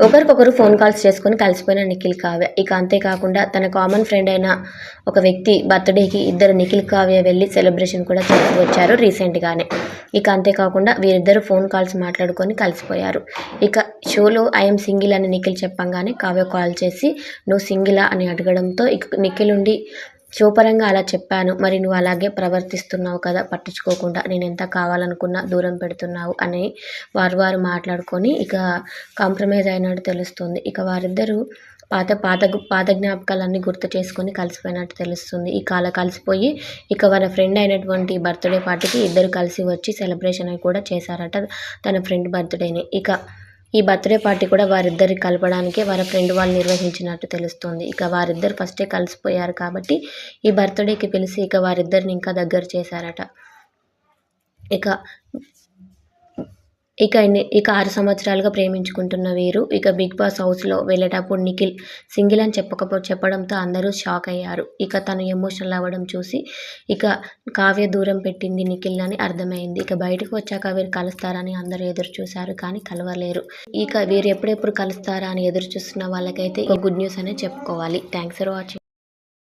ఒకరికొకరు phone calls చేసుకొని కలిసిపోయిన నిఖిల్, కావ్య. ఇక అంతేకాకుండా తన కామన్ ఫ్రెండ్ అయిన ఒక వ్యక్తి బర్త్‌డేకి ఇద్దరు నిఖిల్, కావ్య వెళ్లి సెలబ్రేషన్ కూడా చేసి వచ్చారు రీసెంట్‌గానే. ఇక అంతేకాకుండా వీరిద్దరూ ఫోన్ కాల్స్ మాట్లాడుకొని కలిసిపోయారు. ఇక షోలో ఐయామ్ సింగిల్ అని నిఖిల్ చెప్పంగానే కావ్య కాల్ చేసి "నువ్వు సింగిలా?" అని అడగడంతో ఇక నిఖిల్ ఉండి షో పరంగా అలా చెప్పాను. మరి నువ్వు అలాగే ప్రవర్తిస్తున్నావు కదా పట్టించుకోకుండా. నేనెంత కావాలనుకున్నా దూరం పెడుతున్నావు అని వారు మాట్లాడుకొని ఇక కాంప్రమైజ్ అయినట్టు తెలుస్తుంది. ఇక వారిద్దరూ పాత జ్ఞాపకాలన్నీ గుర్తు చేసుకొని కలిసిపోయినట్టు తెలుస్తుంది. ఇక అలా కలిసిపోయి ఇక వాళ్ళ ఫ్రెండ్ అయినటువంటి బర్త్‌డే పార్టీకి ఇద్దరు కలిసి వచ్చి సెలబ్రేషన్ అవి కూడా చేశారట తన ఫ్రెండ్ బర్త్‌డేని. ఇక ఈ బర్త్‌డే పార్టీ కూడా వారిద్దరిని కలపడానికే వాళ్ళ ఫ్రెండ్ వాళ్ళు నిర్వహించినట్టు తెలుస్తుంది. ఇక వారిద్దరు ఫస్టే కలిసిపోయారు కాబట్టి ఈ బర్త్‌డేకి పిలిసి ఇక వారిద్దరిని ఇంకా దగ్గర చేశారట. ఇక ఇక 6 సంవత్సరాలుగా ప్రేమించుకుంటున్న వీరు ఇక 'బిగ్ బాస్' హౌస్‌లో వెళ్ళేటప్పుడు నిఖిల్ సింగిల్ అని చెప్పడంతో అందరూ షాక్ అయ్యారు. ఇక తను ఎమోషనల్ అవ్వడం చూసి ఇక కావ్య దూరం పెట్టింది నిఖిల్‌ని అర్థమైంది. ఇక బయటకు వచ్చాక వీరు కలుస్తారని అందరూ ఎదురు చూశారు. కానీ కలవలేరు. ఇక వీరు ఎప్పుడెప్పుడు కలుస్తారా అని ఎదురు చూస్తున్న వాళ్ళకైతే గుడ్ న్యూస్ అనే చెప్పుకోవాలి. Thanks for watching.